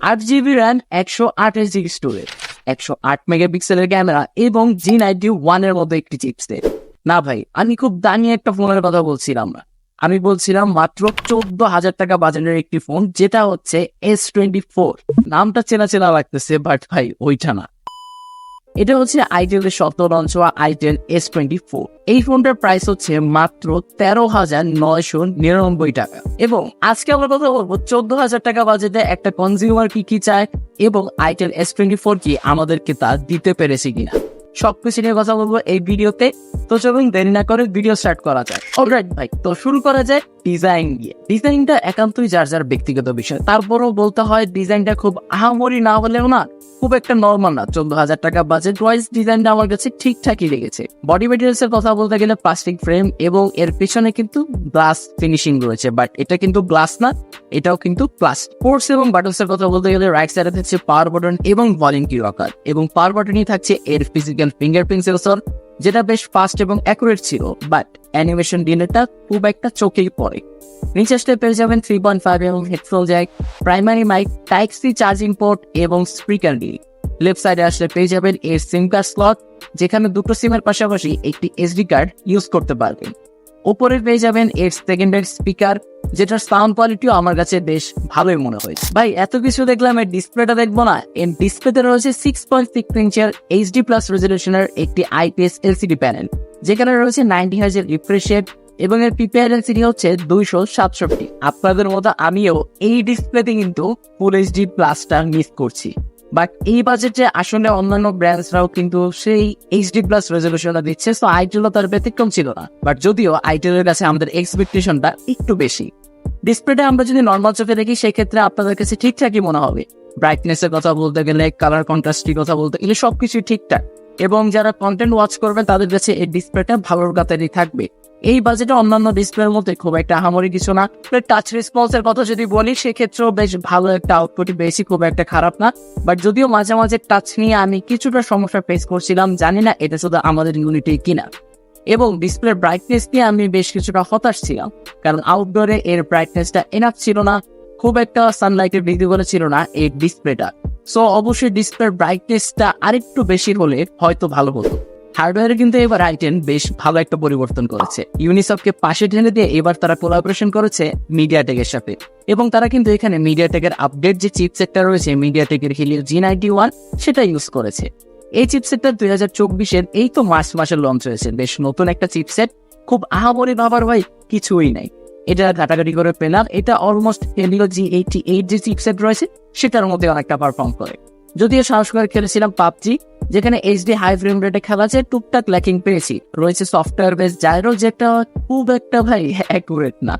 8GB RAM, 128GB storage, 108 মেগাপিক্সেলের camera এবং G91 এর মতো একটি চিপসেট। না ভাই, আমি খুব দামি একটা ফোনের কথা বলছিলাম না, আমি বলছিলাম মাত্র 14,000 টাকা বাজারের একটি ফোন, যেটা হচ্ছে S24। নামটা চেনা চেনা লাগতেছে, বাট ভাই ওইটা না। এটা হচ্ছে আইটেলের সদ্য লঞ্চ হওয়া Itel S24। এই ফোনটার প্রাইস হচ্ছে মাত্র 13,999 টাকা। এবং আজকে আমরা কথা বলবো 14,000 টাকা বাজেটে একটা কনজিউমার কি চায় এবং Itel S24 কি আমাদেরকে তা দিতে পেরেছে কিনা, সবকিছু নিয়ে কথা বলবো এই ভিডিওতে। তো চলুন দেরি না করে ভিডিও স্টার্ট করা যায়। অলরাইট ভাই, তো শুরু করা যায় ডিজাইন দিয়ে। ডিজাইনটা একান্তই যার যার ব্যক্তিগত বিষয়, তারপরও বলতে হয় ডিজাইনটা খুব আহামরি না হলেও না খুব একটা নর্মাল না। 14,000 টাকা বাজেট ওয়াইজ ডিজাইনটা আমার কাছে ঠিকঠাকই লেগেছে। বডি মেটেরিয়ালস এর কথা বলতে গেলে প্লাস্টিক ফ্রেম এবং এর পেছনে কিন্তু গ্লাস ফিনিশিং রয়েছে, বাট এটা কিন্তু গ্লাস না, এটাও কিন্তু প্লাস্টিক। পোর্টস এবং বাটনস এর কথা বলতে গেলে রাইট সাইডে থাকছে পাওয়ার বাটন এবং ভলিউম কি রকার, এবং পাওয়ার বাটনই থাকছে এর ফিজিক্যাল ফিঙ্গারপ্রিন্ট সেন্সর, যেটা বেশ ফাস্ট এবং অ্যাকুরেট ছিল, বাট অ্যানিমেশন ডিলেটা খুব একটা চোখেই পড়ে। নিচে স্টেপ পেয়ে যাবেন 3.5 এবং headphone jack, primary mic, type C charging port এবং স্পিকার ডি। লেফট সাইডে আসলে পেয়ে যাবেন এর সিম কার্ড স্লট, যেখানে দুটো সিমের পাশাপাশি একটি এসডি কার্ড ইউজ করতে পারবেন। উপরে পেয়ে যাবেন এর সেকেন্ডারি স্পিকার, যেটার সাউন্ড কোয়ালিটিও আমার কাছে বেশ ভালোই মনে হয়েছে। ভাই এত কিছু দেখলাম, এর ডিসপ্লেটা দেখবো না? এর ডিসপ্লেতে রয়েছে 6.6 ইঞ্চের এইচডি প্লাস রেজলিউশনের একটি আইপিএস এলসিডি প্যানেল, যেখানে রয়েছে 90 হার্জের রিফ্রেশ রেট এবং এর পিপিআই ডেনসিটি হচ্ছে 267। আপনাদের মতো আমিও এই ডিসপ্লেতে কিন্তু ফুল এইচডি প্লাসটা মিস করছি, বাট এই বাজেটে আসলে অন্যান্য ব্র্যান্ডসরাও কিন্তু সেই এইচডি প্লাস রেজলিউশনটা দিচ্ছে, তো আইটেলও তার ব্যতিক্রম ছিল না। বাট যদিও আইটেলের কাছে আমাদের এক্সপেকটেশনটা একটু বেশি। ডিসপ্লেটা আমরা যদি নর্মাল চোখে দেখি সেক্ষেত্রে আপনাদের কাছে ঠিকঠাকই মনে হবে। ব্রাইটনেস এর কথা বলতে গেলে, কালার কন্ট্রাস্টের কথা বলতে গেলে সবকিছু ঠিকঠাক, এবং যারা কন্টেন্ট ওয়াচ করবেন তাদের কাছে এই ডিসপ্লেটা ভালোর কাতারই থাকবে। এই বাজেটে অন্যান্য ডিসপ্লের মধ্যে খুব একটা আহামরি কিছু না। টাচ রেসপন্স এর কথা যদি বলি সেক্ষেত্রেও বেশ ভালো একটা আউটপুট পেয়েছি, খুব একটা খারাপ না। বাট যদিও মাঝে মাঝে টাচ নিয়ে আমি কিছুটা সমস্যা ফেস করছিলাম, জানি না এটা শুধু আমাদের ইউনিটে কিনা। এবং ডিসপ্লের ব্রাইটনেস নিয়ে আমি বেশ কিছুটা হতাশ ছিলাম, কারণ আউটডোরে এর ব্রাইটনেসটা এনাফ ছিল না, খুব একটা সানলাইটের ভিজিবল ছিল না এই ডিসপ্লেটা। সো অবশ্যই ডিসপ্লের ব্রাইটনেসটা আরেকটু বেশি হলে হয়তো ভালো হতো। হার্ডওয়্যারে কিন্তু এবার আইটেল বেশ ভালো একটা পরিবর্তন করেছে। ইউনিসফকে পাশে ঢেলে দিয়ে এবার তারা কোলাবোরেশন করেছে মিডিয়াটেকের সাথে, এবং তারা কিন্তু এখানে মিডিয়াটেকের আপডেট যে চিপসেটটা রয়েছে মিডিয়াটেকের হিলিও G91 সেটা ইউজ করেছে। এই চিপসেটটা 2024-এর এই তো মার্চ মাসে লঞ্চ হয়েছে, বেশ নতুন একটা চিপসেট, খুব আহামরি ভাবার ভাই কিছুই নাই। এটা ঘাটাঘাটি করে পেলাম, এটা অলমোস্ট হিলিও G88 যে চিপসেট রয়েছে সেটার মধ্যে অনেকটা পারফর্ম করে। যদিও সাহস করে খেলেছিলাম পাবজি, যেখানে এইচডি হাই ফ্রেম রেটে খেলা যায়, টুকটাক ল্যাকিং পেয়েছি। রয়েছে সফটওয়্যার বেস জাইরো, যেটা খুব একটা ভাই অ্যাকুরেট না,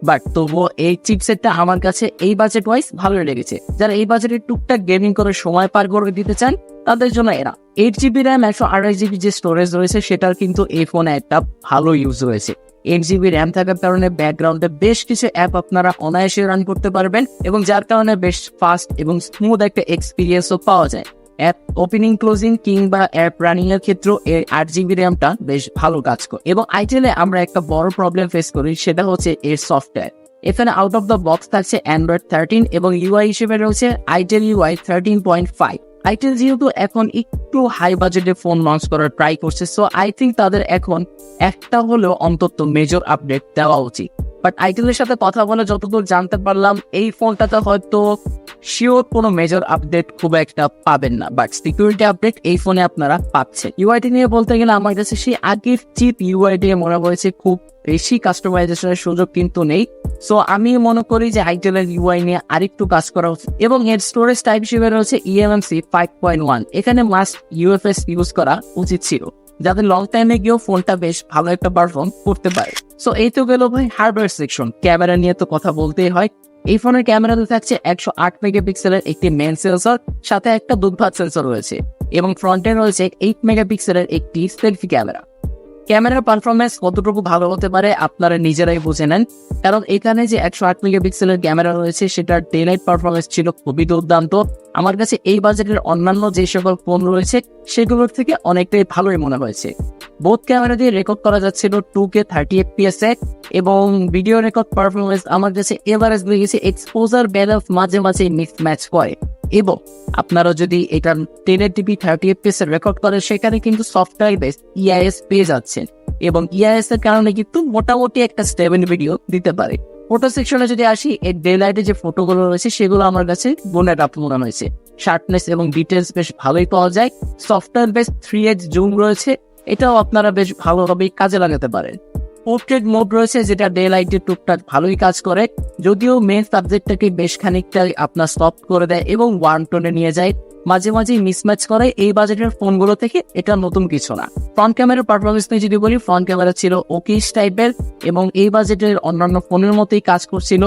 বাট তবুও এই চিপসেটটা আমার কাছে এই বাজেট ওয়াইজ ভালোই লেগেছে। যারা এই বাজেটে টুকটাক গেমিং করে সময় পার করে দিতে চান তাদের জন্য এরা। 8GB র্যাম, 128GB যে স্টোরেজ রয়েছে সেটার কিন্তু এই ফোনে একটা ভালো ইউজ রয়েছে। 8GB র্যাম থাকার কারণে ব্যাকগ্রাউন্ডে বেশ কিছু অ্যাপ আপনারা অনায়াসে রান করতে পারবেন, এবং যার কারণে বেশ ফাস্ট এবং স্মুথ একটা এক্সপিরিয়েন্সও পাওয়া যায়। অ্যাপ ওপেনিং, ক্লোজিং কিংবা অ্যাপ রানিং এর ক্ষেত্রেও এর 8GB র্যামটা বেশ ভালো কাজ করে। এবং আইটেলে আমরা একটা বড় প্রবলেম ফেস করি, সেটা হচ্ছে এর সফটওয়্যার। এখানে আউট অফ দ্য বক্স থাকছে Android 13 এবং ইউআই হিসেবে রয়েছে Itel UI 13.5। আইটেল যেহেতু এখন একটু হাই বাজেটে ফোন লঞ্চ করার ট্রাই করছে, সো আই থিঙ্ক তাদের এখন একটা হলেও অন্তত মেজর আপডেট দেওয়া উচিত। বাট আইটেলের সাথে কথা বলে যতদূর জানতে পারলাম এই ফোনটাতে হয়তো শিওর কোনো মেজর আপডেট খুব একটা পাবেন না, বাট সিকিউরিটি আপডেট এই ফোনে আপনারা পাচ্ছেন। ইউআইটি নিয়ে বলতে গেলে আমার কাছে সেই আগের চিপ ইউআইটি মনে হয়েছে, খুব বেশি কাস্টমাইজেশনের সুযোগ কিন্তু নেই। সো আমি মনে করি যে আইটেলের ইউআই নিয়ে আরেকটু কাজ করা উচিত। এবং এর স্টোরেজ টাইপ হিসেবে রয়েছে eMMC 5.1, এখানে মাস্ট ইউএফএস ইউজ করা উচিত ছিল, যাতে লং টাইমে গিয়েও ফোনটা বেশ ভালো একটা পারফর্ম করতে পারে। সো এই তো গেল ভাই হার্ডওয়্যার সেকশন। ক্যামেরা নিয়ে তো কথা বলতেই হয়। এই ফোনের ক্যামেরাতে থাকছে 108 মেগাপিক্সেলের একটি মেইন সেন্সর, সাথে একটা দুধভাত সেন্সর রয়েছে, এবং ফ্রন্টে রয়েছে 8 মেগাপিক্সেলের একটি সেলফি ক্যামেরা। ক্যামেরার পারফরমেন্স কতটুকু ভালো হতে পারে আপনারা নিজেরাই বুঝে নেন, কারণ এখানে যে 108 মেগাপিক্সেলের ক্যামেরা রয়েছে সেটার ডে লাইট পারফরমেন্স ছিল খুবই দুর্দান্ত। আমার কাছে এই বাজেটের অন্যান্য যে সকল ফোন রয়েছে সেগুলোর থেকে অনেকটাই ভালোই মনে হয়েছে। বোথ ক্যামেরা দিয়ে রেকর্ড করা যাচ্ছিল 2K 30 FPS এ, এবং ভিডিও রেকর্ড পারফরমেন্স আমার কাছে এভারেজ লেগেছে। এক্সপোজার ব্যালেন্স মাঝে মাঝে মিক্স ম্যাচ করে, এবং আপনারা যদি এটা 1080p 30 FPS এ রেকর্ড করেন সেখানে কিন্তু সফটওয়্যার বেস EIS পেয়ে যাচ্ছেন, এবং EIS এর কারণে কিন্তু মোটামুটি একটা স্টেবল ভিডিও দিতে পারে। ফটো সেকশনে যদি আসি, এই ডে লাইটে যে ফটোগুলো রয়েছে সেগুলো আমার কাছে বোনের আপ মনে হয়েছে। শার্পনেস এবং ডিটেলস বেশ ভালোই পাওয়া যায়। সফটওয়্যার বেস 3x জুম রয়েছে, এটাও আপনারা বেশ ভালোভাবেই কাজে লাগাতে পারেন। পোর্ট্রেট মোড রয়েছে যেটা ডে লাইটে টুকটাক ভালোই কাজ করে, যদিও মেন সাবজেক্টটাকে বেশ খানিকটা আপনার স্টপ করে দেয় এবং ওয়ান টোনে নিয়ে যায়, মাঝে মাঝে মিসম্যাচ করে। এই বাজেটের ফোনগুলো থেকে এটা নতুন কিছু না। ফ্রন্ট ক্যামেরার পারফরমেন্স নিয়ে যদি বলি, ফ্রন্ট ক্যামেরা ছিল ওকিশ টাইপের এবং এই বাজেটের অন্যান্য ফোনের মতোই কাজ করছিল,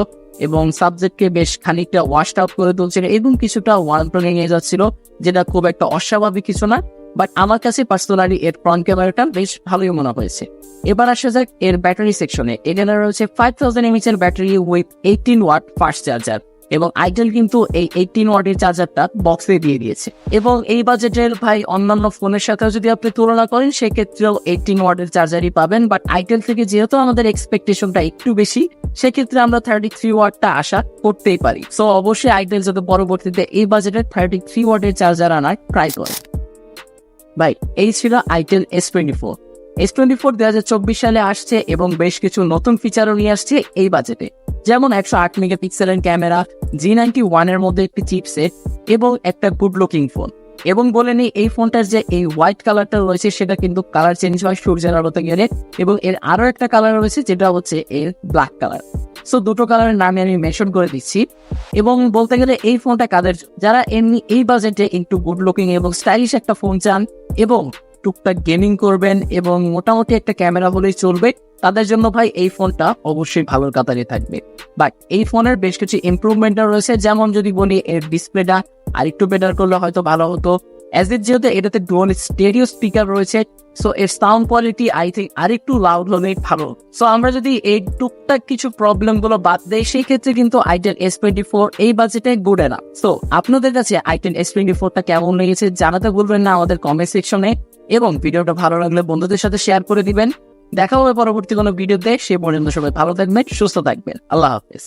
এবং সাবজেক্টকে বেশ খানিকটা ওয়াশড আউট করে তুলছিল এবং কিছুটা ওয়ান টোনে নিয়ে যাচ্ছিল, যেটা খুব একটা অস্বাভাবিক কিছু না। বাট আমার কাছে পার্সোনালি এর ফ্রন্ট ক্যামেরাটা বেশ ভালোই মনে হয়েছে। এবার আসা যাক এর ব্যাটারি সেকশনে। এখানে রয়েছে 5000 mAh এর battery with 18 watt fast charger, এবং আইটেল কিন্তু এই 18 ওয়াটের চার্জারটা বক্সে দিয়ে দিয়েছে। এবং এই বাজেটের ভাই অন্যান্য ফোনের সাথেও যদি আপনি তুলনা করেন সেক্ষেত্রেও 18 ওয়াটের চার্জারই পাবেন, বাট আইটেল থেকে যেহেতু আমাদের এক্সপেকটেশনটা একটু বেশি, সেক্ষেত্রে আমরা 33 ওয়াটটা আশা করতেই পারি। সো অবশ্যই আইটেল যাতে পরবর্তীতে এই বাজেটের 33 ওয়াটের চার্জার আনার ট্রাই করে। ভাই এই ছিল আইটেল S24। S24 2024 সালে আসছে এবং বেশ কিছু নতুন ফিচারও নিয়ে আসছে এই বাজেটে, যেমন 108 মেগাপিক্সেলের ক্যামেরা, G91 এর মধ্যে একটি চিপসেট এবং একটা গুড লুকিং ফোন। এবং বলে নেই, এই ফোনটার যে এই হোয়াইট কালারটা রয়েছে সেটা কিন্তু কালার চেঞ্জ হয় সূর্যের আলোতে গেলে, এবং এর আরো একটা কালার রয়েছে যেটা হচ্ছে এর ব্ল্যাক কালার। সো দুটো কালারের নামে আমি মেনশন করে দিচ্ছি। এবং বলতে গেলে এই ফোনটা কাদের, যারা এমনি এই বাজেটে একটু গুড লুকিং এবং স্টাইলিশ একটা ফোন চান এবং টুকটাক গেমিং করবেন এবং মোটামুটি একটা ক্যামেরা হলেই চলবে, তাদের জন্য ভাই এই ফোনটা অবশ্যই ভালোর কাতারে থাকবে। বাট এই ফোনের বেশ কিছু ইমপ্রুভমেন্টও রয়েছে, যেমন যদি বলি এর ডিসপ্লেটা আরেকটু বেটার করলে হয়তো ভালো হতো। অ্যাজ ইট যেহেতু এটাতে ডুয়াল স্টেরিও স্পিকার রয়েছে, সো এর সাউন্ড কোয়ালিটি আই থিঙ্ক আরেকটু লাউড হলেই ভালো। সো আমরা যদি এই টুকটাক কিছু প্রবলেম গুলো বাদ দেই, সেই ক্ষেত্রে কিন্তু আইটেল S24 এই বাজেটে গুড এনাফ। সো আপনাদের কাছে আইটেল S24টা কেমন লেগেছে জানাতে ভুলবেন না আমাদের কমেন্ট সেকশনে, এবং ভিডিওটা ভালো লাগলে বন্ধুদের সাথে শেয়ার করে দিবেন। দেখা হবে পরবর্তী কোনো ভিডিওতে। সে পর্যন্ত সবাই ভালো থাকবেন, সুস্থ থাকবেন। আল্লাহ হাফেজ।